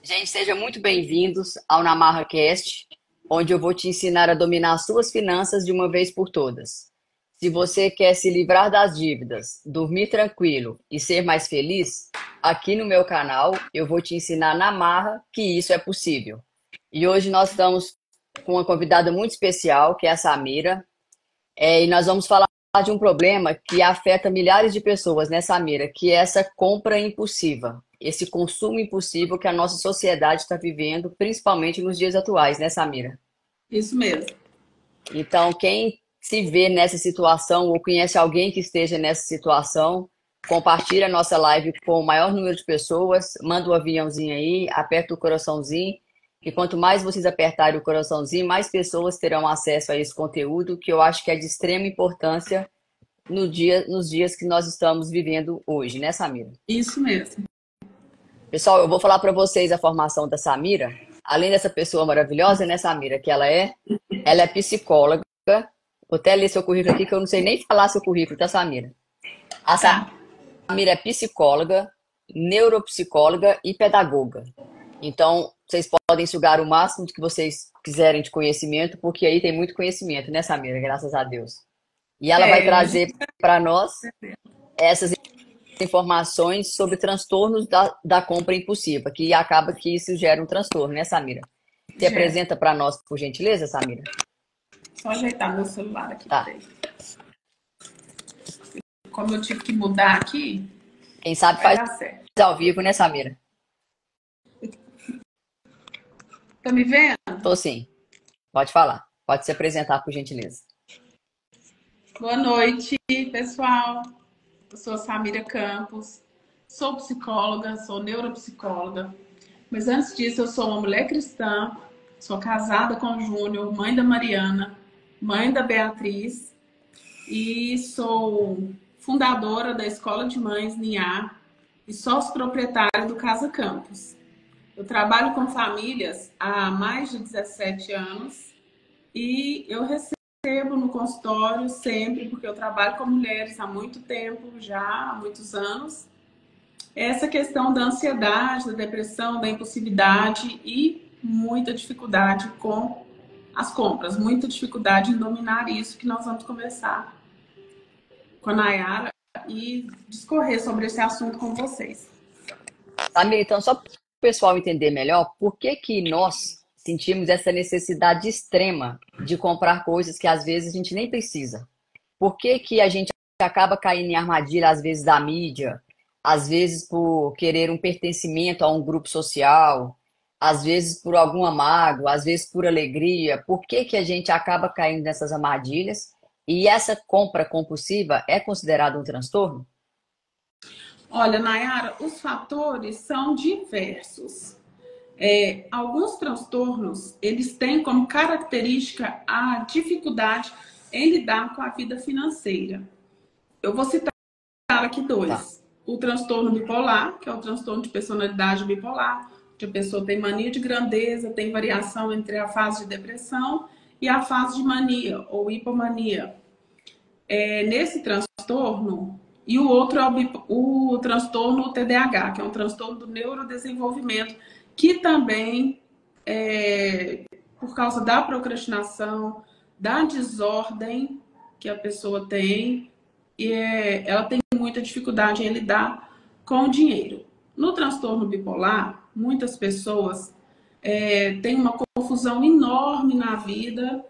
Gente, sejam muito bem-vindos ao Namarra Cast, onde eu vou te ensinar a dominar as suas finanças de uma vez por todas. Se você quer se livrar das dívidas, dormir tranquilo e ser mais feliz, aqui no meu canal eu vou te ensinar na marra que isso é possível. E hoje nós estamos com uma convidada muito especial, que é a Samira, e nós vamos falar de um problema que afeta milhares de pessoas, né, Samira? Que é essa compra impulsiva, esse consumo impulsivo que a nossa sociedade está vivendo, principalmente nos dias atuais, né, Samira? Isso mesmo. Então, quem se vê nessa situação ou conhece alguém que esteja nessa situação, compartilha a nossa live com o maior número de pessoas, manda o aviãozinho aí, aperta o coraçãozinho, e quanto mais vocês apertarem o coraçãozinho, mais pessoas terão acesso a esse conteúdo, que eu acho que é de extrema importância nos dias que nós estamos vivendo hoje, né, Samira? Isso mesmo. Pessoal, eu vou falar para vocês a formação da Samira. Além dessa pessoa maravilhosa, né, Samira, que ela é psicóloga. Vou até ler seu currículo aqui, que eu não sei nem falar seu currículo, tá, Samira? A Tá. Samira é psicóloga, neuropsicóloga e pedagoga. Então, vocês podem sugar o máximo de que vocês quiserem de conhecimento, porque aí tem muito conhecimento, né, Samira? Graças a Deus. E ela vai Hoje trazer para nós essas informações sobre transtornos da compra impulsiva, que acaba que isso gera um transtorno, né, Samira? Se já. apresenta para nós, por gentileza, Samira? Só ajeitar meu celular aqui, Tá. peraí. Como eu tive que mudar aqui, Quem sabe vai faz dar certo. ao vivo, né, Samira? Tá me vendo? Tô sim. Pode falar. Pode se apresentar, por gentileza. Boa noite, pessoal. Eu sou a Samira Campos. Sou psicóloga, sou neuropsicóloga. Mas antes disso, eu sou uma mulher cristã. Sou casada com o Júnior, mãe da Mariana, mãe da Beatriz. E sou fundadora da Escola de Mães NIA e sócio proprietária do Casa Campus. Eu trabalho com famílias há mais de 17 anos e eu recebo no consultório sempre, porque eu trabalho com mulheres há muito tempo, já há muitos anos, essa questão da ansiedade, da depressão, da impulsividade e muita dificuldade com as compras, muita dificuldade em dominar isso que nós vamos conversar com a Nayara e discorrer sobre esse assunto com vocês. Samira, então, só para o pessoal entender melhor, por que que nós sentimos essa necessidade extrema de comprar coisas que às vezes a gente nem precisa? Por que que a gente acaba caindo em armadilha, às vezes, da mídia, às vezes por querer um pertencimento a um grupo social, às vezes por alguma mágoa, às vezes por alegria? Por que que a gente acaba caindo nessas armadilhas? E essa compra compulsiva é considerada um transtorno? Olha, Nayara, os fatores são diversos. Alguns transtornos, eles têm como característica a dificuldade em lidar com a vida financeira. Eu vou citar aqui Tá. dois. O transtorno bipolar, que é o transtorno de personalidade bipolar, onde a pessoa tem mania de grandeza, tem variação entre a fase de depressão e a fase de mania ou hipomania. Nesse transtorno, e o outro é o transtorno TDAH, que é um transtorno do neurodesenvolvimento, que também, por causa da procrastinação, da desordem que a pessoa tem, ela tem muita dificuldade em lidar com o dinheiro. No transtorno bipolar, muitas pessoas têm uma confusão enorme na vida,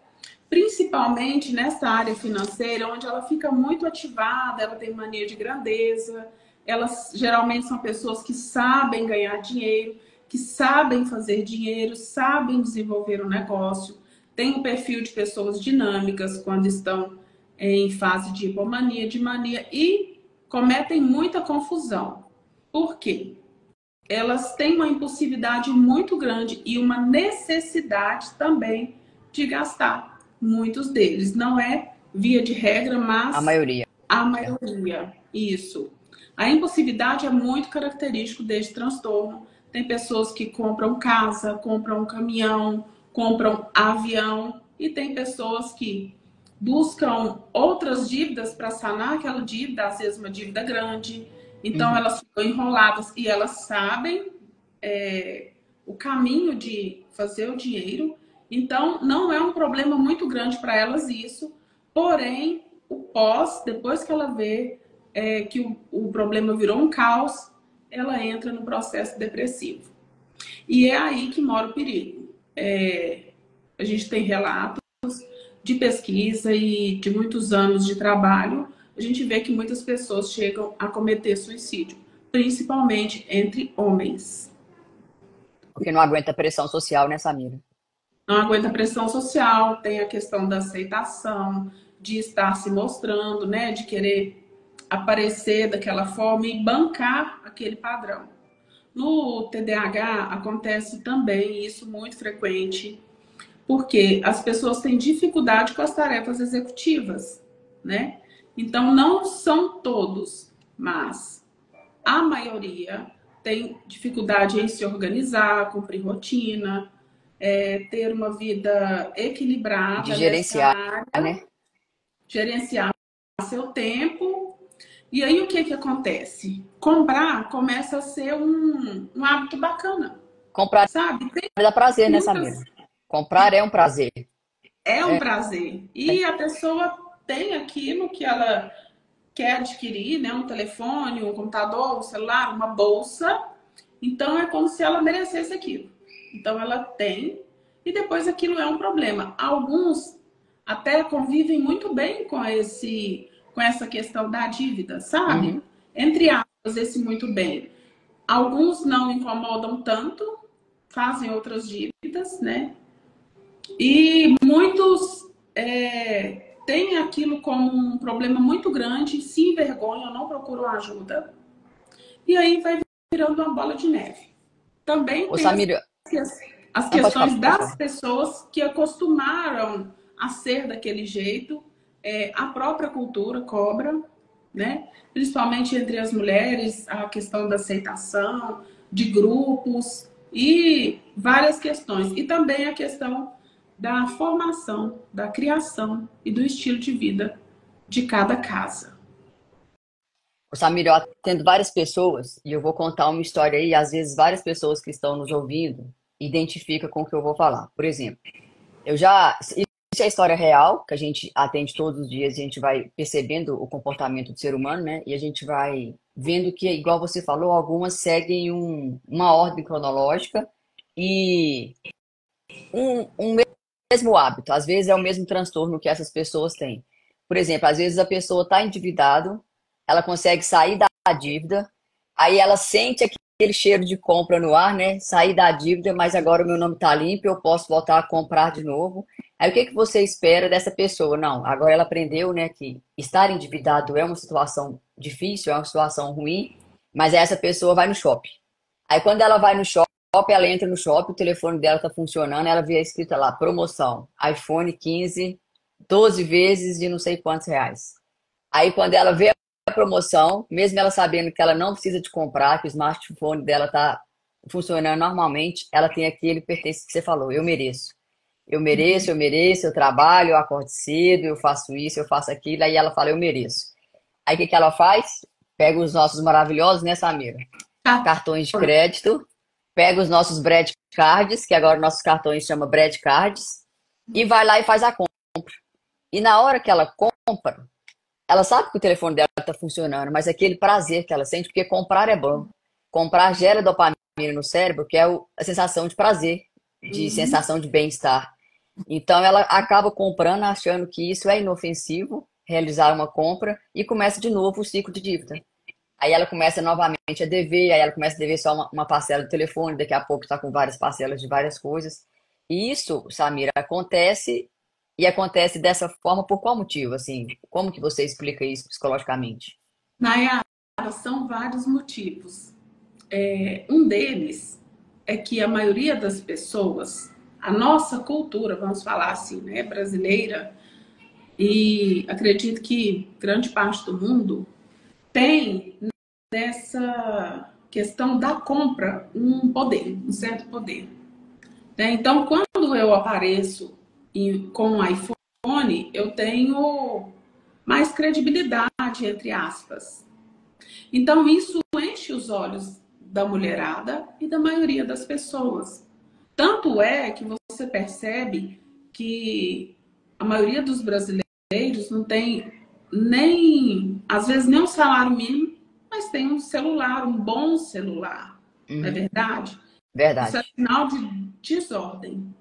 principalmente nessa área financeira, onde ela fica muito ativada, ela tem mania de grandeza, elas geralmente são pessoas que sabem ganhar dinheiro, que sabem fazer dinheiro, sabem desenvolver um negócio, tem um perfil de pessoas dinâmicas quando estão em fase de hipomania, de mania e cometem muita confusão. Por quê? Elas têm uma impulsividade muito grande e uma necessidade também de gastar. Muitos deles, não é via de regra, A mas maioria. a maioria. Isso. A impulsividade é muito característico deste transtorno. Tem pessoas que compram casa, compram caminhão, compram avião e tem pessoas que buscam outras dívidas para sanar aquela dívida, às vezes uma dívida grande. Então Uhum. elas ficam enroladas e elas sabem o caminho de fazer o dinheiro. Então, não é um problema muito grande para elas isso. Porém, o pós, depois que ela vê que o problema virou um caos, ela entra no processo depressivo. E é aí que mora o perigo. A gente tem relatos de pesquisa e de muitos anos de trabalho, a gente vê que muitas pessoas chegam a cometer suicídio, principalmente entre homens. Porque não aguenta a pressão social, né, Samira? Não aguenta a pressão social, tem a questão da aceitação, de estar se mostrando, né, de querer aparecer daquela forma e bancar aquele padrão. No TDAH acontece também isso muito frequente, porque as pessoas têm dificuldade com as tarefas executivas, né? Então, não são todos, mas a maioria tem dificuldade em se organizar, cumprir rotina, ter uma vida De equilibrada nessa gerenciar, área, né? gerenciar seu tempo. E aí, o que que acontece? Comprar começa a ser um hábito bacana, Comprar sabe? Tem dá prazer, né, Samira? muitas. Comprar é um prazer. É um prazer. E a pessoa tem aquilo que ela quer adquirir, né? Um telefone, um computador, um celular, uma bolsa. Então é como se ela merecesse aquilo. Então ela tem e depois aquilo é um problema. Alguns até convivem muito bem com essa questão da dívida, sabe? Uhum. Entre aspas, esse muito bem. Alguns não incomodam tanto, fazem outras dívidas, né? E muitos têm aquilo como um problema muito grande, se envergonham, não procuram ajuda, e aí vai virando uma bola de neve. Também Ô, tem Samira, as não pode falar, questões pode das falar. pessoas que acostumaram a ser daquele jeito, a própria cultura cobra, né? Principalmente entre as mulheres, a questão da aceitação, de grupos e várias questões. E também a questão da formação, da criação e do estilo de vida de cada casa. Ô, Samira, eu atendo várias pessoas e eu vou contar uma história aí, e às vezes várias pessoas que estão nos ouvindo identificam com o que eu vou falar. Por exemplo, eu já. Isso é história real, que a gente atende todos os dias, e a gente vai percebendo o comportamento do ser humano, né? E a gente vai vendo que, igual você falou, algumas seguem uma ordem cronológica e um mesmo hábito. Às vezes é o mesmo transtorno que essas pessoas têm. Por exemplo, às vezes a pessoa está endividada, ela consegue sair da dívida, aí ela sente aquele cheiro de compra no ar, né? Sair da dívida, mas agora o meu nome está limpo, eu posso voltar a comprar de novo. Aí o que que você espera dessa pessoa? Não, agora ela aprendeu, né, que estar endividado é uma situação difícil, é uma situação ruim, mas essa pessoa vai no shopping. Aí quando ela vai no shopping, ela entra no shopping, o telefone dela tá funcionando, ela vê escrita lá, promoção, iPhone 15, 12 vezes de não sei quantos reais. Aí quando ela vê a promoção, mesmo ela sabendo que ela não precisa de comprar, que o smartphone dela tá funcionando normalmente, ela tem aquele pertence que você falou, eu mereço. Eu mereço, eu trabalho, eu acordo cedo, eu faço isso, eu faço aquilo, aí ela fala, eu mereço. Aí o que que ela faz? Pega os nossos maravilhosos, né, Samira? Tá. Cartões de crédito, pega os nossos Brad Cards, que agora nossos cartões chama Brad Cards, e vai lá e faz a compra. E na hora que ela compra, ela sabe que o telefone dela está funcionando, mas aquele prazer que ela sente, porque comprar é bom. Comprar gera dopamina no cérebro, que é a sensação de prazer, de Uhum. sensação de bem-estar. Então ela acaba comprando achando que isso é inofensivo, realizar uma compra, e começa de novo o ciclo de dívida. Aí ela começa novamente a dever, aí ela começa a dever só uma parcela do telefone, daqui a pouco está com várias parcelas de várias coisas. E isso, Samira, acontece e acontece dessa forma por qual motivo? Assim, como que você explica isso psicologicamente? Nayara, são vários motivos. Um deles é que a maioria das pessoas, a nossa cultura, vamos falar assim, né, brasileira, e acredito que grande parte do mundo tem nessa questão da compra um poder, um certo poder, né? Então, quando eu apareço com um iPhone, eu tenho mais credibilidade, entre aspas. Então, isso enche os olhos da mulherada e da maioria das pessoas. Tanto é que você percebe que a maioria dos brasileiros não tem nem, às vezes, nem um salário mínimo, mas tem um celular, um bom celular. Não é Uhum. verdade? Isso é Verdade. sinal de desordem.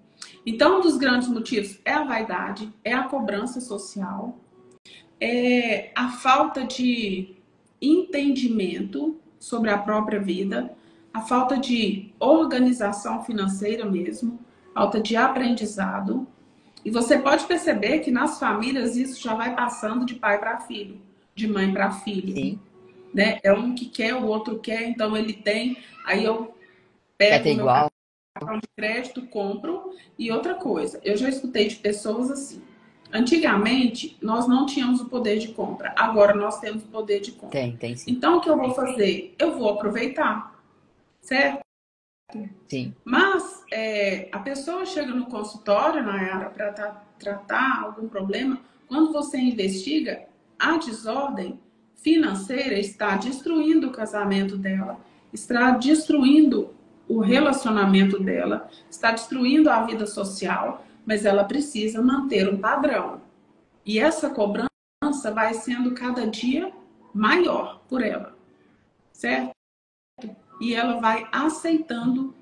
Então, um dos grandes motivos é a vaidade, é a cobrança social, é a falta de entendimento sobre a própria vida, a falta de organização financeira mesmo, falta de aprendizado. E você pode perceber que nas famílias isso já vai passando de pai para filho, de mãe para filho, Sim. né? É um que quer, o outro quer, então ele tem, aí eu Quer pego ter o meu igual? cartão de crédito, compro. E outra coisa, eu já escutei de pessoas assim. Antigamente, nós não tínhamos o poder de compra. Agora nós temos o poder de compra. Tem sim. Então, o que eu vou fazer? Eu vou aproveitar, certo? Sim. Mas a pessoa chega no consultório, Nayara, para tratar algum problema. Quando você investiga, a desordem financeira está destruindo o casamento dela, está destruindo o relacionamento dela, está destruindo a vida social, mas ela precisa manter um padrão. E essa cobrança vai sendo cada dia maior por ela, certo? E ela vai aceitando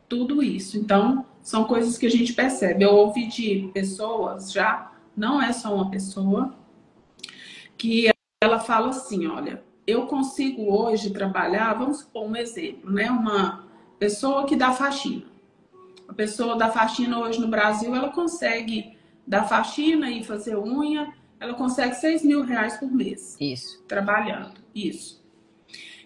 tudo isso. Então, são coisas que a gente percebe. Eu ouvi de pessoas já, não é só uma pessoa, que ela fala assim: olha, eu consigo hoje trabalhar, vamos supor um exemplo, né? Uma pessoa que dá faxina. A pessoa da faxina hoje no Brasil, ela consegue dar faxina e fazer unha, ela consegue R$ 6.000 por mês Isso. trabalhando. Isso.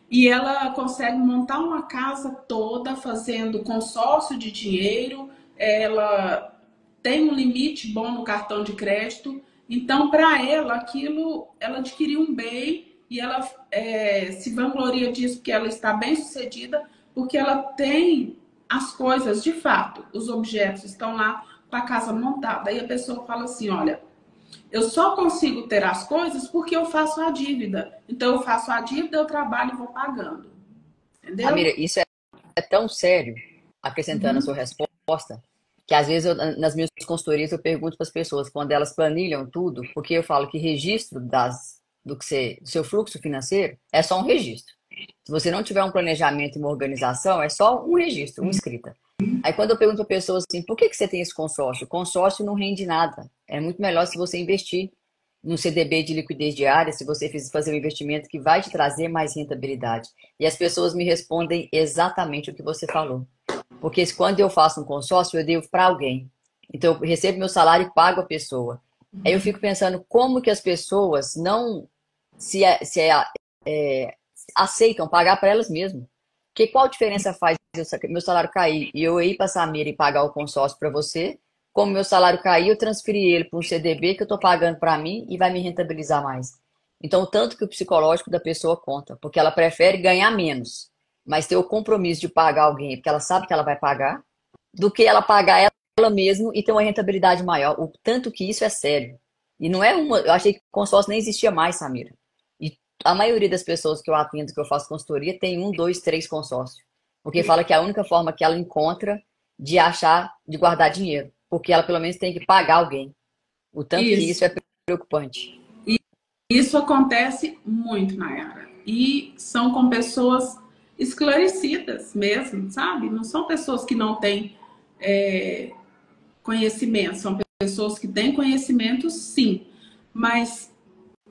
E ela consegue montar uma casa toda fazendo consórcio de dinheiro, ela tem um limite bom no cartão de crédito. Então, para ela, aquilo, ela adquiriu um bem e ela se vangloria disso porque ela está bem sucedida, porque ela tem as coisas de fato, os objetos estão lá com a casa montada. Aí a pessoa fala assim: olha, eu só consigo ter as coisas porque eu faço a dívida. Então, eu faço a dívida, eu trabalho e vou pagando. Samira, Entendeu? isso é tão sério, acrescentando a sua Uhum. resposta, que às vezes nas minhas consultorias eu pergunto para as pessoas, quando elas planilham tudo, porque eu falo que registro do seu fluxo financeiro é só um registro. Se você não tiver um planejamento e uma organização, é só um registro, uma escrita. Aí quando eu pergunto para pessoas assim, por que você tem esse consórcio? O consórcio não rende nada. É muito melhor se você investir no CDB de liquidez diária, se você fazer um investimento que vai te trazer mais rentabilidade. E as pessoas me respondem exatamente o que você falou. Porque quando eu faço um consórcio, eu devo para alguém. Então, eu recebo meu salário e pago a pessoa. Aí eu fico pensando como que as pessoas não se, se aceitam pagar para elas mesmas. Porque qual diferença faz meu salário cair e eu ir para a Samira e pagar o consórcio para você? Como meu salário cair, eu transferi ele para um CDB que eu estou pagando para mim e vai me rentabilizar mais. Então, tanto que o psicológico da pessoa conta, porque ela prefere ganhar menos, mas ter o compromisso de pagar alguém, porque ela sabe que ela vai pagar, do que ela pagar ela mesma e ter uma rentabilidade maior. O tanto que isso é sério. E não é uma. Eu achei que consórcio nem existia mais, Samira. E a maioria das pessoas que eu atendo, que eu faço consultoria, tem um, dois, três consórcios. Porque fala que é a única forma que ela encontra de achar, de guardar dinheiro. Porque ela pelo menos tem que pagar alguém. O tanto que isso Isso. é preocupante. Isso acontece muito, Nayara. E são com pessoas esclarecidas mesmo, sabe? Não são pessoas que não têm conhecimento, são pessoas que têm conhecimento, sim. Mas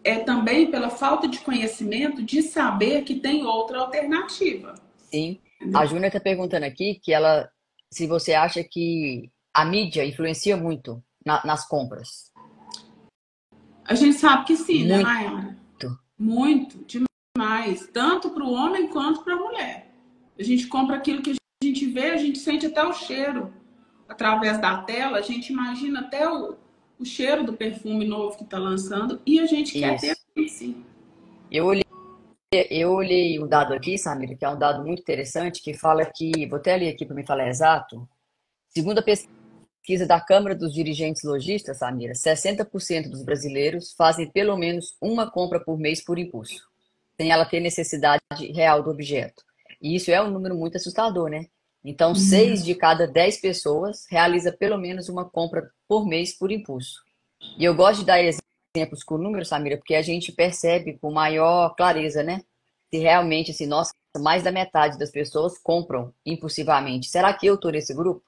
é também pela falta de conhecimento de saber que tem outra alternativa. Sim. A Entendeu? Júnia está perguntando aqui que ela, se você acha que a mídia influencia muito nas compras. A gente sabe que sim, né, Muito. Nayara? Muito, demais. Tanto para o homem quanto para a mulher. A gente compra aquilo que a gente vê, a gente sente até o cheiro. Através da tela, a gente imagina até o cheiro do perfume novo que está lançando e a gente quer ter Isso. sim. Eu olhei, eu olhei um dado aqui, Samir, que é um dado muito interessante, que fala que, vou até ler aqui para me falar exato, segundo a pesquisa da Câmara dos Dirigentes Lojistas, Samira, 60% dos brasileiros fazem pelo menos uma compra por mês por impulso, sem ela ter necessidade real do objeto. E isso é um número muito assustador, né? Então, Uhum. 6 de cada 10 pessoas realiza pelo menos uma compra por mês por impulso. E eu gosto de dar exemplos com números, Samira, porque a gente percebe com maior clareza, né? Se realmente, assim, nossa, mais da metade das pessoas compram impulsivamente. Será que eu estou nesse grupo?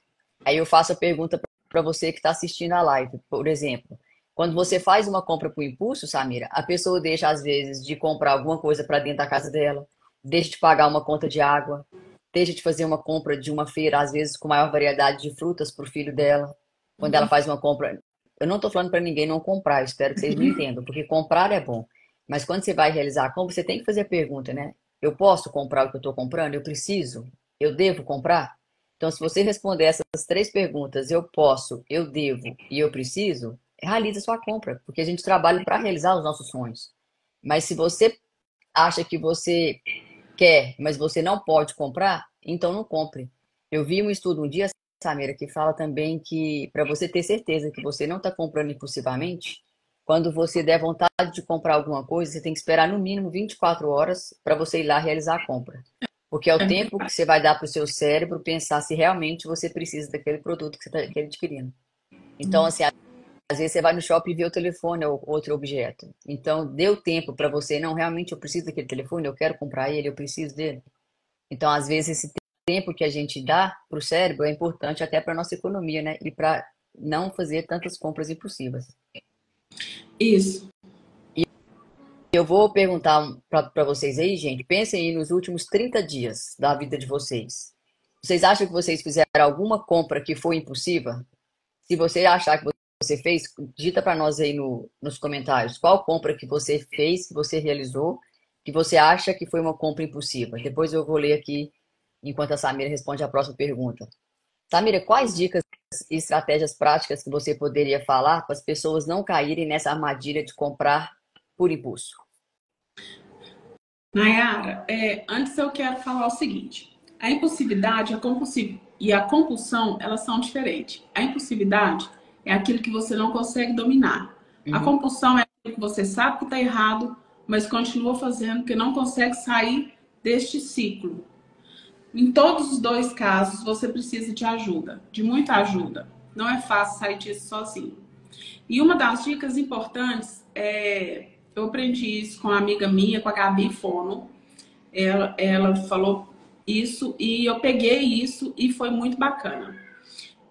Aí eu faço a pergunta para você que está assistindo a live, por exemplo. Quando você faz uma compra por impulso, Samira, a pessoa deixa, às vezes, de comprar alguma coisa para dentro da casa dela, deixa de pagar uma conta de água, deixa de fazer uma compra de uma feira, às vezes, com maior variedade de frutas para o filho dela. Quando ela faz uma compra, eu não estou falando para ninguém não comprar, eu espero que vocês me entendam, porque comprar é bom. Mas quando você vai realizar a compra, você tem que fazer a pergunta, né? Eu posso comprar o que eu estou comprando? Eu preciso? Eu devo comprar? Então, se você responder essas três perguntas, eu posso, eu devo e eu preciso, realiza sua compra, porque a gente trabalha para realizar os nossos sonhos. Mas se você acha que você quer, mas você não pode comprar, então não compre. Eu vi um estudo um dia, Samira, que fala também que para você ter certeza que você não está comprando impulsivamente, quando você der vontade de comprar alguma coisa, você tem que esperar no mínimo 24 horas para você ir lá realizar a compra. Porque é o tempo que você vai dar para o seu cérebro pensar se realmente você precisa daquele produto que você está adquirindo. Então, assim, às vezes você vai no shopping e vê o telefone ou outro objeto. Então, deu tempo para você, não, realmente eu preciso daquele telefone, eu quero comprar ele, eu preciso dele. Então, às vezes, esse tempo que a gente dá para o cérebro é importante até para a nossa economia, né? E para não fazer tantas compras impulsivas. Isso. Eu vou perguntar para vocês aí, gente, pensem aí nos últimos 30 dias da vida de vocês. Vocês acham que vocês fizeram alguma compra que foi impulsiva? Se você achar que você fez, digita para nós aí nos comentários qual compra que você fez, que você realizou, que você acha que foi uma compra impulsiva. Depois eu vou ler aqui enquanto a Samira responde a próxima pergunta. Samira, quais dicas e estratégias práticas que você poderia falar para as pessoas não caírem nessa armadilha de comprar por impulso? Nayara, antes eu quero falar o seguinte: a impulsividade e a compulsão, elas são diferentes. A impulsividade é aquilo que você não consegue dominar. A Uhum. compulsão é aquilo que você sabe que está errado, mas continua fazendo porque não consegue sair deste ciclo. Em todos os dois casos, você precisa de ajuda, de muita ajuda. Não é fácil sair disso sozinho. E uma das dicas importantes eu aprendi isso com uma amiga minha, com a Gabi Fono. Ela falou isso e eu peguei isso e foi muito bacana.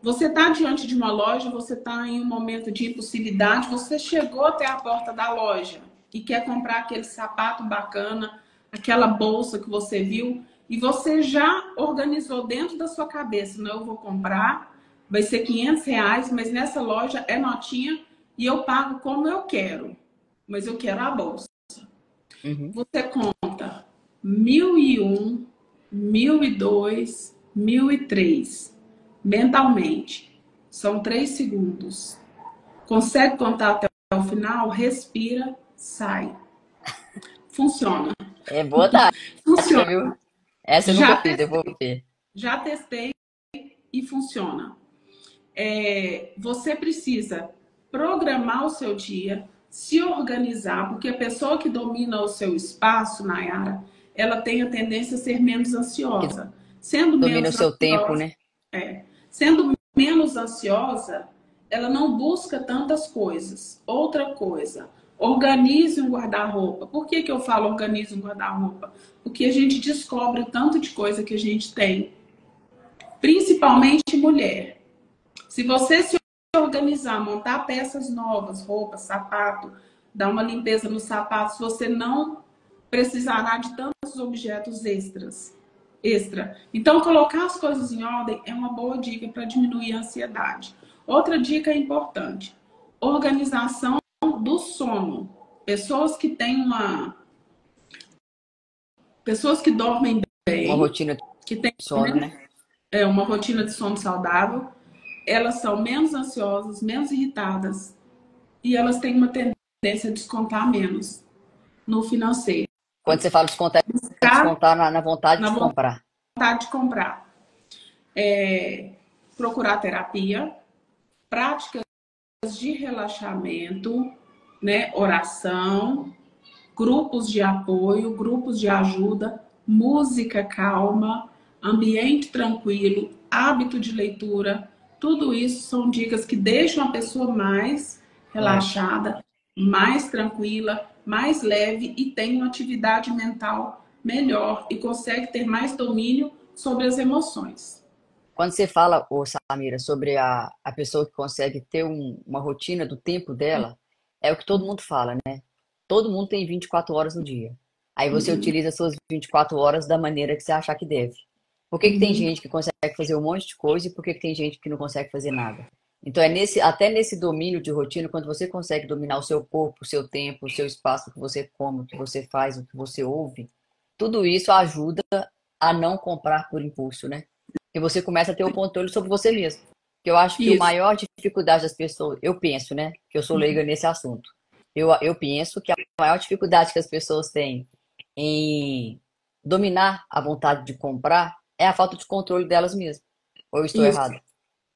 Você está diante de uma loja, você está em um momento de impulsividade, você chegou até a porta da loja e quer comprar aquele sapato bacana, aquela bolsa que você viu e você já organizou dentro da sua cabeça, não, eu vou comprar, vai ser R$ 500, mas nessa loja é notinha e eu pago como eu quero, mas eu quero a bolsa. Uhum. Você conta 1001, 1002, 1003 mentalmente. São 3 segundos. Consegue contar até o final? Respira, sai. Funciona. É boa tática, Funciona. viu? Essa eu nunca Já fiz, eu vou testei. ver. Já testei e funciona. Você precisa programar o seu dia, se organizar, porque a pessoa que domina o seu espaço, Nayara, ela tem a tendência a ser menos Que ansiosa. Sendo domina o menos seu tempo, ansiosa, né? sendo menos ansiosa, ela não busca tantas coisas. Outra coisa, organize um guarda-roupa. Por que eu falo organize um guarda-roupa? Porque a gente descobre o tanto de coisa que a gente tem, principalmente mulher. Se você se organizar, montar peças novas, roupas, sapato, dar uma limpeza nos sapatos, você não precisará de tantos objetos extra. Então, colocar as coisas em ordem é uma boa dica para diminuir a ansiedade. Outra dica importante: organização do sono. Pessoas que têm pessoas que dormem Uma bem, rotina de que têm sono, né? uma rotina de sono saudável, elas são menos ansiosas, menos irritadas e elas têm uma tendência a descontar menos no financeiro. Quando você fala descontar, é Ficar descontar na vontade na de comprar. vontade de comprar. Procurar terapia, práticas de relaxamento, né? Oração, grupos de apoio, grupos de ajuda, música calma, ambiente tranquilo, hábito de leitura, tudo isso são dicas que deixam a pessoa mais Leve. relaxada, mais tranquila, mais leve e tem uma atividade mental melhor e consegue ter mais domínio sobre as emoções. Quando você fala, ô Samira, sobre a pessoa que consegue ter uma rotina do tempo dela, é o que todo mundo fala, né? Todo mundo tem 24 horas no dia. Aí você Uhum, utiliza as suas 24 horas da maneira que você achar que deve. Por que que tem uhum, gente que consegue fazer um monte de coisa e por que que tem gente que não consegue fazer nada? Então é até nesse domínio de rotina, quando você consegue dominar o seu corpo, o seu tempo, o seu espaço, o que você come, o que você faz, o que você ouve, tudo isso ajuda a não comprar por impulso, né? E você começa a ter o controle sobre você mesmo. Eu acho que a isso. maior dificuldade das pessoas, eu penso, né, que eu sou leiga nesse assunto. Eu penso que a maior dificuldade que as pessoas têm em dominar a vontade de comprar é a falta de controle delas mesmas. Ou eu estou Isso. errado?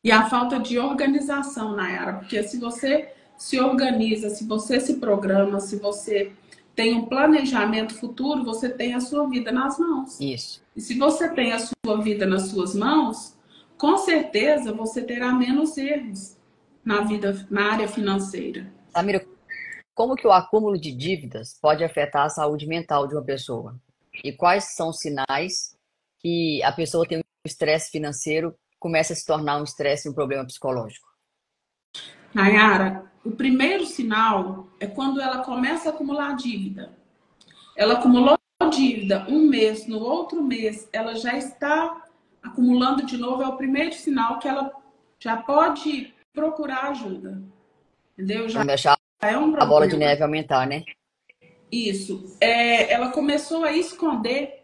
E a falta de organização, Nayara, porque se você se organiza, se você se programa, se você tem um planejamento futuro, você tem a sua vida nas mãos. Isso. E se você tem a sua vida nas suas mãos, com certeza você terá menos erros na vida, na área financeira. Samira, como que o acúmulo de dívidas pode afetar a saúde mental de uma pessoa? E quais são os sinais que a pessoa tem um estresse financeiro, começa a se tornar um estresse e um problema psicológico? Nayara, o primeiro sinal é quando ela começa a acumular dívida. Ela acumulou dívida um mês, no outro mês ela já está acumulando de novo, é o primeiro sinal que ela já pode procurar ajuda. Entendeu? Para Já não deixar é um a bola de problema. neve aumentar, né? Isso. É, ela começou a esconder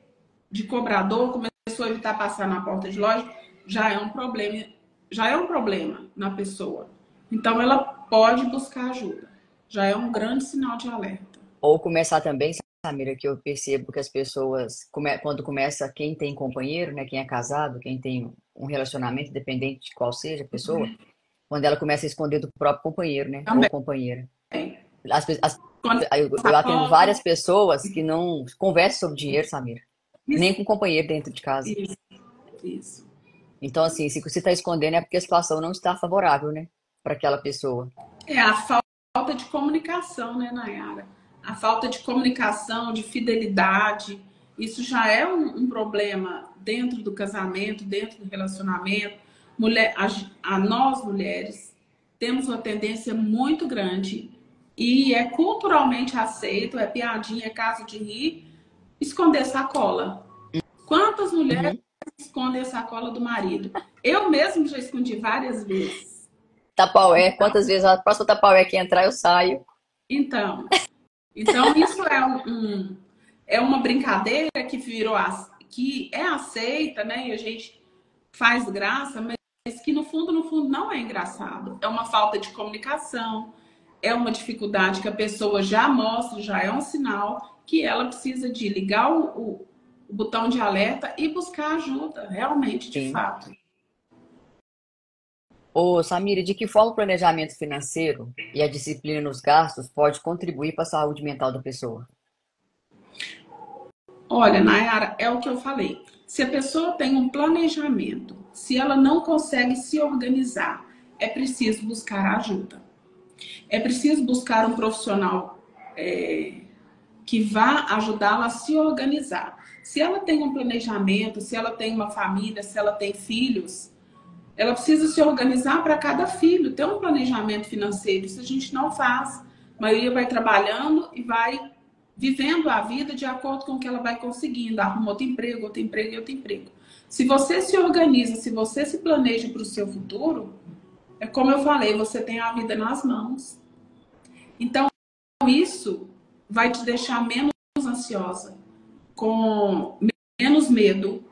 de cobrador, começou a evitar passar na porta de loja, já é um problema, já é um problema na pessoa. Então ela pode buscar ajuda. Já é um grande sinal de alerta. Ou começar também, Samira, que eu percebo que as pessoas, quando começa, quem tem companheiro, né, quem é casado, quem tem um relacionamento, independente de qual seja a pessoa, quando ela começa a esconder do próprio companheiro, né, ou Também. companheira. As, pe- as, Quando eu atendo várias sacola, pessoas que não conversam sobre dinheiro, Samira, nem isso, com o companheiro dentro de casa. isso, isso. Então, assim, se você está escondendo é porque a situação não está favorável, né, para aquela pessoa. É a falta de comunicação, né, Nayara? A falta de comunicação, de fidelidade. Isso já é um problema dentro do casamento, dentro do relacionamento. Mulher, nós mulheres temos uma tendência muito grande e é culturalmente aceito, é piadinha, é caso de rir, esconder sacola. Quantas mulheres Uhum. escondem a sacola do marido? Eu mesmo já escondi várias vezes. Tapaué, quantas vezes a próxima Tapaué que entrar eu saio? Então, então isso é é uma brincadeira que virou que é aceita, né? E a gente faz graça, mas que no fundo não é engraçado. É uma falta de comunicação, é uma dificuldade que a pessoa já mostra, já é um sinal que ela precisa de ligar o botão de alerta e buscar ajuda, realmente, de Sim. fato. Ô, Samira, de que forma o planejamento financeiro e a disciplina nos gastos pode contribuir para a saúde mental da pessoa? Olha, Nayara, é o que eu falei. Se a pessoa tem um planejamento, se ela não consegue se organizar, é preciso buscar ajuda. É preciso buscar um profissional que vá ajudá-la a se organizar. Se ela tem um planejamento, se ela tem uma família, se ela tem filhos, ela precisa se organizar para cada filho, ter um planejamento financeiro. Isso a gente não faz. A maioria vai trabalhando e vai vivendo a vida de acordo com o que ela vai conseguindo. Arruma outro emprego, outro emprego e outro emprego. Se você se organiza, se você se planeja para o seu futuro, é como eu falei, você tem a vida nas mãos. Então, isso vai te deixar menos ansiosa, com menos medo.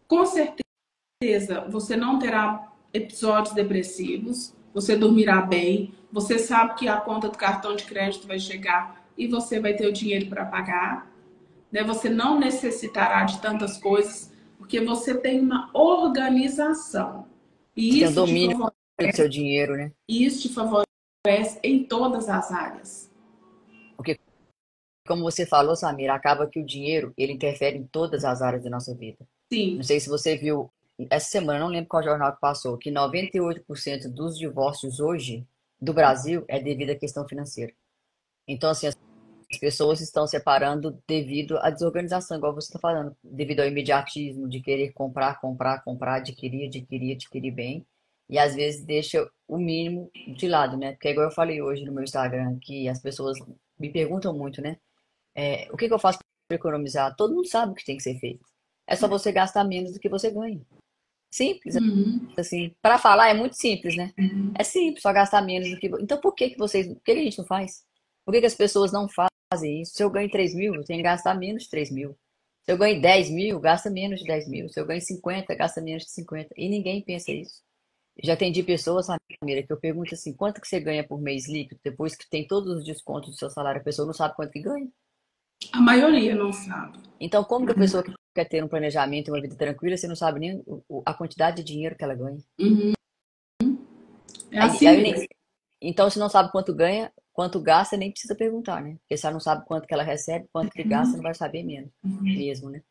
Com certeza, você não terá episódios depressivos, você dormirá bem, você sabe que a conta do cartão de crédito vai chegar e você vai ter o dinheiro para pagar, né? Você não necessitará de tantas coisas, porque você tem uma organização. Você E tem o domínio do seu dinheiro, né? isso te favorece em todas as áreas. Porque como você falou, Samira, acaba que o dinheiro, ele interfere em todas as áreas da nossa vida. Não Sim. sei se você viu, essa semana, não lembro qual jornal que passou, que 98% dos divórcios hoje do Brasil é devido à questão financeira. Então, assim, as pessoas estão separando devido à desorganização, igual você está falando, devido ao imediatismo de querer comprar, comprar, comprar, adquirir, adquirir, adquirir bem, e às vezes deixa o mínimo de lado, né? Porque, igual eu falei hoje no meu Instagram, que as pessoas me perguntam muito, né? O que que eu faço para economizar? Todo mundo sabe o que tem que ser feito. É só você gastar menos do que você ganha. Simples, Uhum. assim. Para falar é muito simples, né? É simples, só gastar menos do que. Então, por que que a gente não faz? Por que que as pessoas não fazem isso? Se eu ganho 3 mil, eu tenho que gastar menos de 3 mil. Se eu ganho 10 mil, gasta menos de 10 mil. Se eu ganho 50, gasta menos de 50. E ninguém pensa isso. Já atendi pessoas, Samira, que eu pergunto assim, quanto que você ganha por mês líquido, depois que tem todos os descontos do seu salário, a pessoa não sabe quanto que ganha. A maioria não sabe. Então, como que a pessoa que quer ter um planejamento e uma vida tranquila, você não sabe nem a quantidade de dinheiro que ela ganha? Uhum. É Aí, assim aí mesmo. então, se não sabe quanto ganha, quanto gasta, nem precisa perguntar, né? Porque se ela não sabe quanto que ela recebe, quanto que gasta, não vai saber menos, mesmo, né?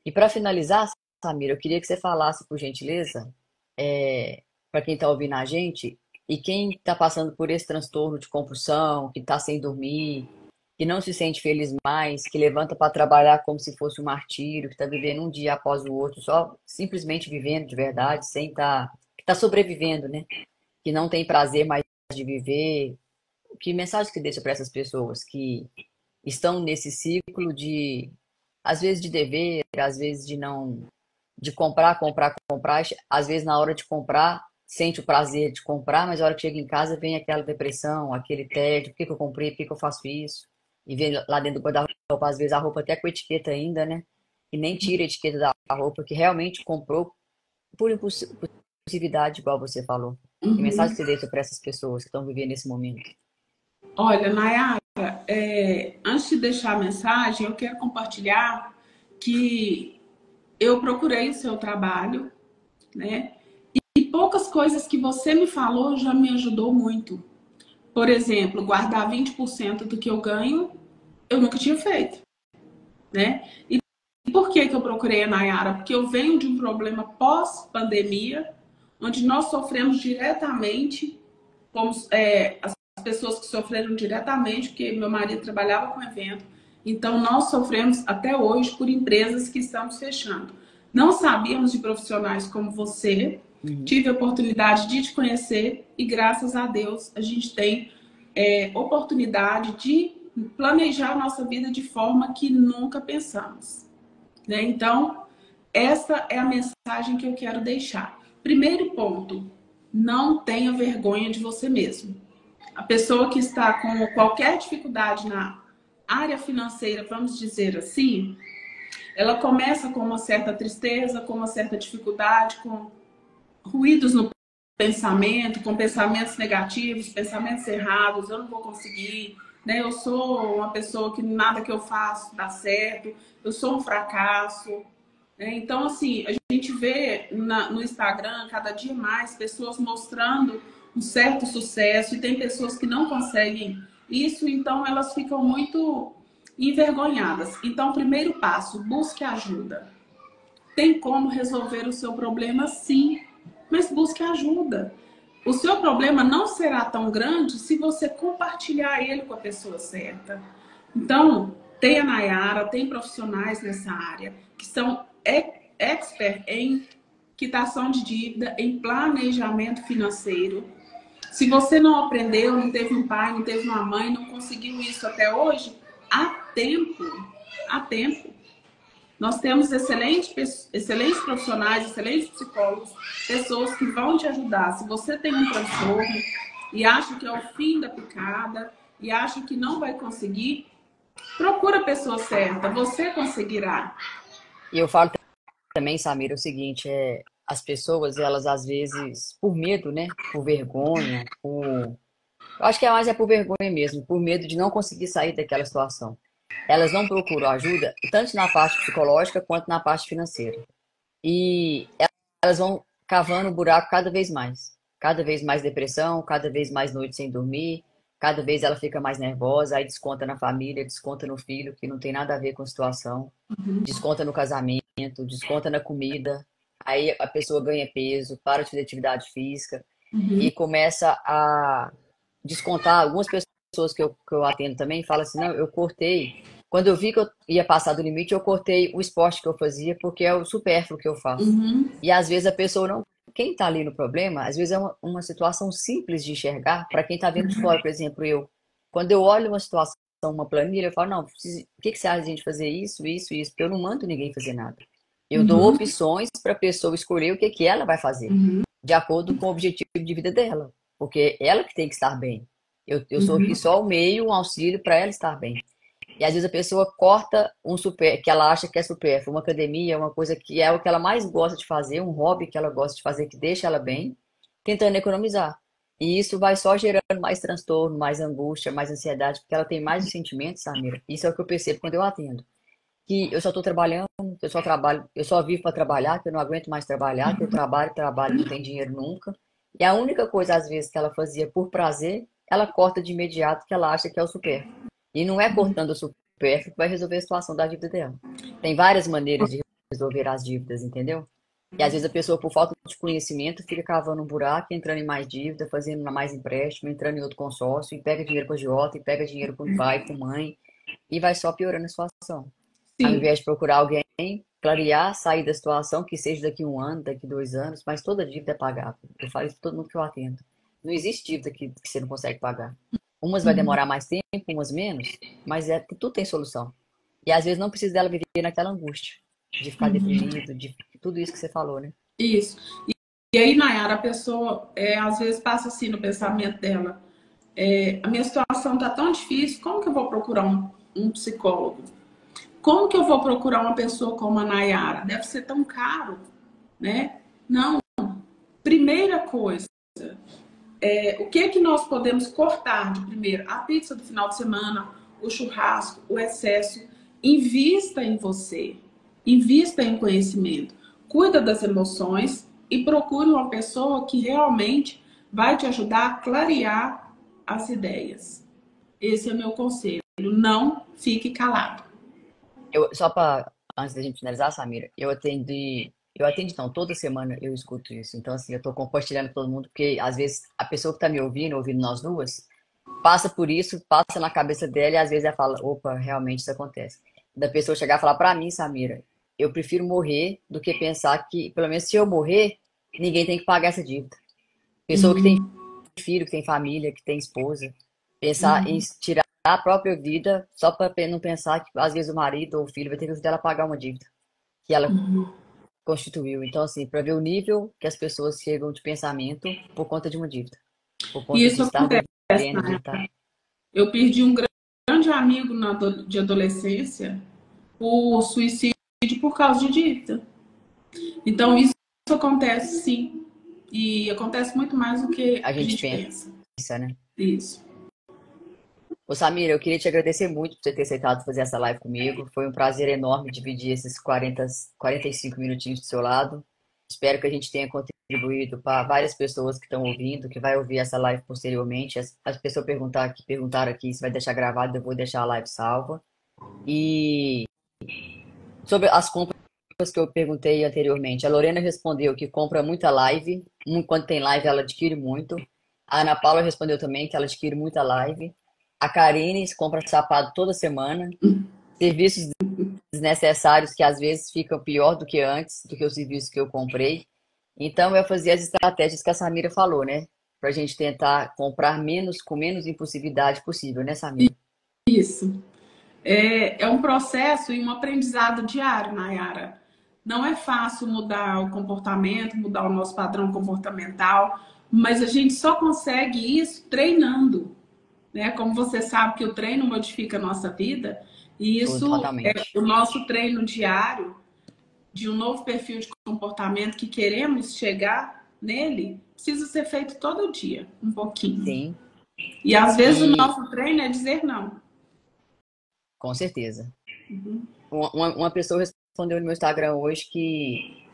E para finalizar, Samira, eu queria que você falasse, por gentileza, para quem está ouvindo a gente, e quem está passando por esse transtorno de compulsão, que está sem dormir, que não se sente feliz mais, que levanta para trabalhar como se fosse um martírio, que está vivendo um dia após o outro, só simplesmente vivendo de verdade, sem estar, que está sobrevivendo, né? Que não tem prazer mais de viver. Que mensagem que deixa para essas pessoas que estão nesse ciclo de, às vezes de dever, às vezes de não, de comprar, comprar, comprar, às vezes na hora de comprar sente o prazer de comprar, mas na hora que chega em casa vem aquela depressão, aquele tédio, por que que eu comprei, por que que eu faço isso? E vem lá dentro do guarda-roupa, às vezes a roupa até com etiqueta ainda, né? E nem tira a etiqueta da roupa, que realmente comprou por impulsividade, igual você falou. Que mensagem Uhum. você deixa para essas pessoas que estão vivendo nesse momento? Olha, Nayara, antes de deixar a mensagem, eu quero compartilhar que eu procurei o seu trabalho, né? E poucas coisas que você me falou já me ajudou muito. Por exemplo, guardar 20% do que eu ganho, eu nunca tinha feito, né? E por que que eu procurei a Nayara? Porque eu venho de um problema pós-pandemia, onde nós sofremos diretamente, como as pessoas que sofreram diretamente, porque meu marido trabalhava com evento. Então, nós sofremos até hoje por empresas que estamos fechando. Não sabíamos de profissionais como você. Uhum. Tive a oportunidade de te conhecer e, graças a Deus, a gente tem oportunidade de planejar a nossa vida de forma que nunca pensamos, né? Então, essa é a mensagem que eu quero deixar. Primeiro ponto, não tenha vergonha de você mesmo. A pessoa que está com qualquer dificuldade na área financeira, vamos dizer assim, ela começa com uma certa tristeza, com uma certa dificuldade, com ruídos no pensamento, com pensamentos negativos, pensamentos errados, eu não vou conseguir, né? Eu sou uma pessoa que nada que eu faço dá certo, eu sou um fracasso, né? Então, assim, a gente vê no Instagram cada dia mais pessoas mostrando um certo sucesso e tem pessoas que não conseguem isso, então elas ficam muito envergonhadas. Então, primeiro passo, busque ajuda. Tem como resolver o seu problema, sim, mas busque ajuda. O seu problema não será tão grande se você compartilhar ele com a pessoa certa. Então, tem a Nayara, tem profissionais nessa área que são expert em quitação de dívida, em planejamento financeiro. Se você não aprendeu, não teve um pai, não teve uma mãe, não conseguiu isso até hoje, há tempo, há tempo. Nós temos excelentes profissionais, excelentes psicólogos, pessoas que vão te ajudar. Se você tem um transtorno e acha que é o fim da picada e acha que não vai conseguir, procura a pessoa certa. Você conseguirá. E eu falo também, Samir, o seguinte, as pessoas, elas às vezes, por medo, né? Por vergonha, eu acho que é mais por vergonha mesmo, por medo de não conseguir sair daquela situação. Elas não procuram ajuda, tanto na parte psicológica quanto na parte financeira. E elas vão cavando o buraco cada vez mais. Cada vez mais depressão, cada vez mais noites sem dormir, Cada vez ela fica mais nervosa, aí desconta na família, desconta no filho, que não tem nada a ver com a situação, desconta no casamento, desconta na comida. Aí a pessoa ganha peso, para de fazer atividade física Uhum. e começa a descontar. Algumas pessoas que eu atendo também falam assim: não, eu cortei. Quando eu vi que eu ia passar do limite, eu cortei o esporte que eu fazia, porque é o supérfluo que eu faço. Uhum. E às vezes a pessoa não. Quem está ali no problema, às vezes é uma situação simples de enxergar para quem está vendo de fora. Por exemplo, eu. Quando eu olho uma situação, uma planilha, eu falo: não, o que que você acha de a gente fazer isso, isso, isso? Porque eu não mando ninguém fazer nada. Eu dou Uhum. opções para a pessoa escolher o que que ela vai fazer, Uhum. de acordo com o objetivo de vida dela. Porque ela que tem que estar bem. Eu sou aqui Uhum. só o meio, um auxílio para ela estar bem. E às vezes a pessoa corta um super, que ela acha que é supérfluo, uma academia, uma coisa que é o que ela mais gosta de fazer, um hobby que ela gosta de fazer, que deixa ela bem, tentando economizar. E isso vai só gerando mais transtorno, mais angústia, mais ansiedade, porque ela tem mais os sentimentos, Samira. Isso é o que eu percebo quando eu atendo. Que eu só estou trabalhando, que eu só trabalho, eu só vivo para trabalhar, que eu não aguento mais trabalhar, que eu trabalho, trabalho, não tem dinheiro nunca. E a única coisa, às vezes, que ela fazia por prazer, ela corta de imediato, que ela acha que é o supérfluo. E não é cortando o supérfluo que vai resolver a situação da dívida dela. Tem várias maneiras de resolver as dívidas, entendeu? E às vezes a pessoa, por falta de conhecimento, fica cavando um buraco, entrando em mais dívida, fazendo mais empréstimo, entrando em outro consórcio, e pega dinheiro com a agiota, e pega dinheiro com o pai, com a mãe, e vai só piorando a situação. Ao Sim. invés de procurar alguém, clarear, sair da situação, que seja daqui 1 ano, daqui 2 anos, mas toda dívida é pagável. Eu falo isso para todo mundo que eu atendo. Não existe dívida que você não consegue pagar. Umas vai Uhum. demorar mais tempo, umas menos, mas tudo tem solução. E às vezes não precisa dela viver naquela angústia, de ficar deprimido, de tudo isso que você falou, né? Isso. E aí, Nayara, a pessoa às vezes passa assim no pensamento dela: a minha situação está tão difícil, como que eu vou procurar um psicólogo? Como que eu vou procurar uma pessoa como a Nayara? Deve ser tão caro, né? Não. Primeira coisa, o que é que nós podemos cortar de primeiro? A pizza do final de semana, o churrasco, o excesso. Invista em você, invista em conhecimento, cuida das emoções e procure uma pessoa que realmente vai te ajudar a clarear as ideias. Esse é o meu conselho. Não fique calado. Só para, antes da gente finalizar, Samira, eu atendo não, toda semana eu escuto isso. Então, assim, eu tô compartilhando com todo mundo, porque às vezes a pessoa que tá me ouvindo, ouvindo nós duas, passa por isso, passa na cabeça dela e às vezes ela fala, opa, realmente isso acontece. Da pessoa chegar e falar pra mim, Samira, eu prefiro morrer do que pensar que, pelo menos se eu morrer, ninguém tem que pagar essa dívida. Pessoa que tem Uhum, filho, que tem família, que tem esposa, pensar em uhum, tirar a própria vida só para não pensar que às vezes o marido ou o filho vai ter que ajudar ela a pagar uma dívida que ela uhum. constituiu. Então, assim, para ver o nível que as pessoas chegam de pensamento por conta de uma dívida, por E conta de isso estar acontece, devendo, de né? estar. Eu perdi um grande amigo de adolescência por suicídio por causa de dívida. Então, isso acontece sim. E acontece muito mais do que A a gente gente pensa. pensa, né? Isso. Ô, Samira, eu queria te agradecer muito por você ter aceitado fazer essa live comigo. Foi um prazer enorme dividir esses 45 minutinhos do seu lado. Espero que a gente tenha contribuído para várias pessoas que estão ouvindo, que vai ouvir essa live posteriormente. As pessoas perguntaram aqui se vai deixar gravado, eu vou deixar a live salva. E sobre as compras que eu perguntei anteriormente, a Lorena respondeu que compra muita live. Quando tem live, ela adquire muito. A Ana Paula respondeu também que ela adquire muita live. A Karine compra sapato toda semana. Serviços desnecessários que às vezes ficam pior do que antes, do que os serviços que eu comprei. Então, eu fazia as estratégias que a Samira falou, né? Pra gente tentar comprar menos, com menos impulsividade possível, né, Samira? Isso. É um processo e um aprendizado diário, Nayara. Não é fácil mudar o comportamento, mudar o nosso padrão comportamental, mas a gente só consegue isso treinando, né? Como você sabe que o treino modifica a nossa vida, e isso é Totalmente. o nosso treino diário de um novo perfil de comportamento que queremos chegar nele, precisa ser feito todo dia, um pouquinho. Sim. E às vezes o E nosso treino é dizer não. com certeza. Uma pessoa respondeu no meu Instagram hoje que,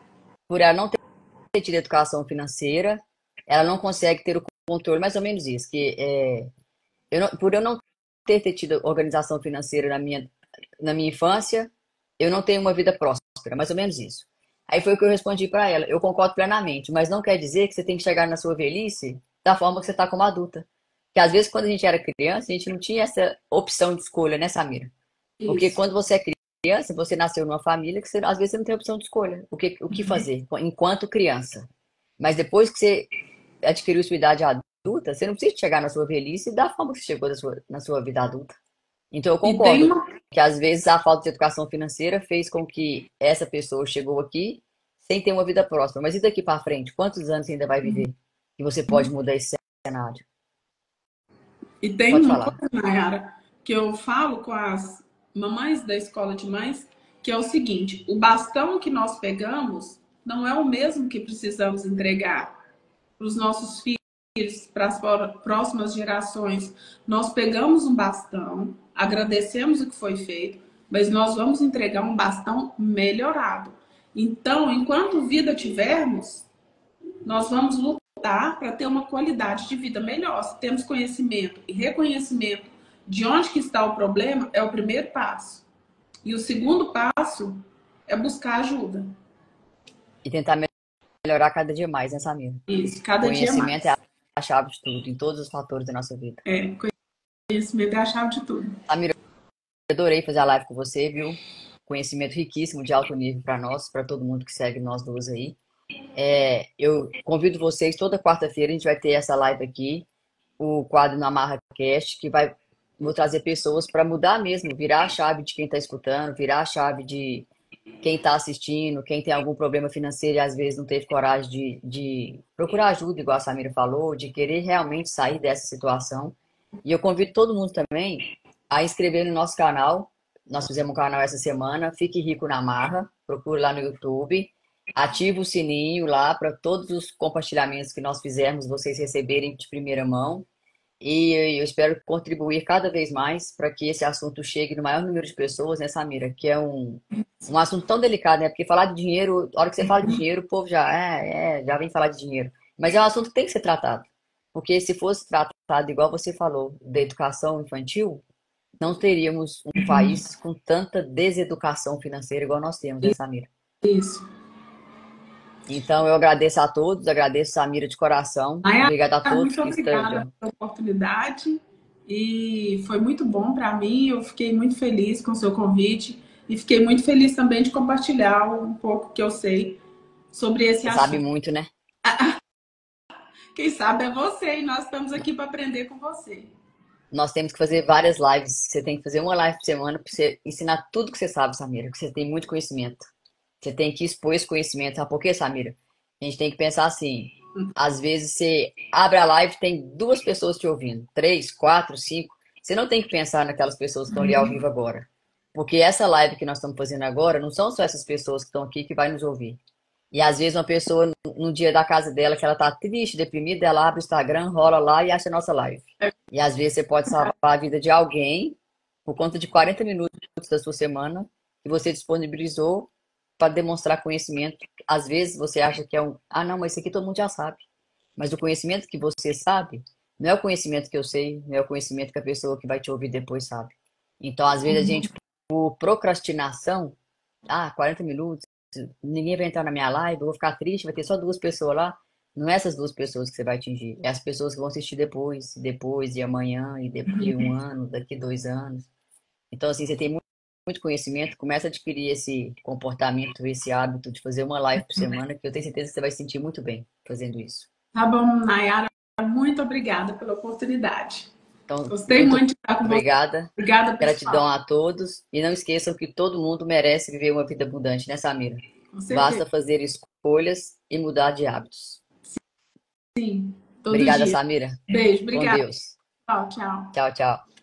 por ela não ter tido educação financeira, ela não consegue ter o controle, mais ou menos isso, que é Por eu não ter tido organização financeira na minha infância, eu não tenho uma vida próspera, mais ou menos isso. Aí foi o que eu respondi para ela. Eu concordo plenamente, mas não quer dizer que você tem que chegar na sua velhice da forma que você está como adulta. Porque às vezes quando a gente era criança, a gente não tinha essa opção de escolha, né, Samira? Porque Isso. quando você é criança, você nasceu numa família que às vezes você não tem opção de escolha. O que fazer enquanto criança. Mas depois que você adquiriu sua idade adulta, você não precisa chegar na sua velhice da forma que você chegou na sua vida adulta. Então eu E tem concordo uma. que às vezes a falta de educação financeira fez com que essa pessoa chegou aqui sem ter uma vida próspera. Mas e daqui para frente? Quantos anos você ainda vai viver? E você pode mudar esse cenário? E tem Pode uma falar. coisa, Nayara, que eu falo com as mamães da escola de mães, que é o seguinte: o bastão que nós pegamos não é o mesmo que precisamos entregar para os nossos filhos, para as próximas gerações. Nós pegamos um bastão, agradecemos o que foi feito, mas nós vamos entregar um bastão melhorado. Então, enquanto vida tivermos, nós vamos lutar para ter uma qualidade de vida melhor. Se temos conhecimento e reconhecimento de onde que está o problema, é o primeiro passo. E o segundo passo é buscar ajuda. E tentar melhorar cada dia mais, né, Samira? Isso, cada dia Conhecimento é mais. a chave de tudo, em todos os fatores da nossa vida. É, conhecimento é a chave de tudo. Samira, eu adorei fazer a live com você, viu? Conhecimento riquíssimo, de alto nível para nós, para todo mundo que segue nós duas aí. Eu convido vocês, toda quarta-feira a gente vai ter essa live aqui, o quadro na Marra Cast, que vou trazer pessoas para mudar mesmo, virar a chave de quem está escutando, virar a chave de quem está assistindo, quem tem algum problema financeiro e às vezes não teve coragem de procurar ajuda, igual a Samira falou, de querer realmente sair dessa situação. E eu convido todo mundo também a inscrever no nosso canal. Nós fizemos um canal essa semana, Fique Rico na Marra. Procure lá no YouTube. Ative o sininho lá para todos os compartilhamentos que nós fizermos vocês receberem de primeira mão. E eu espero contribuir cada vez mais para que esse assunto chegue no maior número de pessoas, né, Samira? Que é um assunto tão delicado, né? Porque falar de dinheiro, a hora que você fala de dinheiro, o povo já vem falar de dinheiro. Mas é um assunto que tem que ser tratado. Porque se fosse tratado, igual você falou, da educação infantil, não teríamos um país com tanta deseducação financeira igual nós temos, né, Samira? Isso. Então, eu agradeço a todos, agradeço a Samira de coração. Nayara, Obrigado a todos muito que obrigada estejam. pela oportunidade e foi muito bom para mim. Eu fiquei muito feliz com o seu convite e fiquei muito feliz também de compartilhar um pouco que eu sei sobre esse Você sabe assunto. muito, né? Quem sabe é você e nós estamos aqui para aprender com você. Nós temos que fazer várias lives. Você tem que fazer uma live por semana para você ensinar tudo que você sabe, Samira, porque você tem muito conhecimento. Você tem que expor esse conhecimento. Sabe por quê, Samira? A gente tem que pensar assim. Às vezes você abre a live, tem duas pessoas te ouvindo, três, quatro, cinco. Você não tem que pensar naquelas pessoas que estão ali ao vivo agora. Porque essa live que nós estamos fazendo agora não são só essas pessoas que estão aqui que vai nos ouvir. E às vezes uma pessoa, no dia da casa dela, que ela tá triste, deprimida, ela abre o Instagram, rola lá e acha a nossa live. E às vezes você pode salvar a vida de alguém por conta de 40 minutos da sua semana que você disponibilizou para demonstrar conhecimento. Às vezes você acha que é um, ah, não, mas isso aqui todo mundo já sabe. Mas o conhecimento que você sabe não é o conhecimento que eu sei, não é o conhecimento que a pessoa que vai te ouvir depois sabe. Então, às vezes a gente, por procrastinação, 40 minutos, ninguém vai entrar na minha live, eu vou ficar triste, vai ter só duas pessoas lá. Não é essas duas pessoas que você vai atingir, é as pessoas que vão assistir depois, e amanhã, e daqui um ano, daqui 2 anos. Então, assim, você tem muito conhecimento, começa a adquirir esse comportamento, esse hábito de fazer uma live por semana, que eu tenho certeza que você vai se sentir muito bem fazendo isso. Tá bom, Nayara, muito obrigada pela oportunidade. Então, Gostei muito muito de estar com você. obrigada, Obrigada, gratidão pessoal. a todos, e não esqueçam que todo mundo merece viver uma vida abundante, né, Samira? Com certeza. Basta fazer escolhas e mudar de hábitos. Sim, todo Obrigada, dia. Samira. Beijo, Com obrigada. Deus. Tchau, tchau. Tchau, tchau.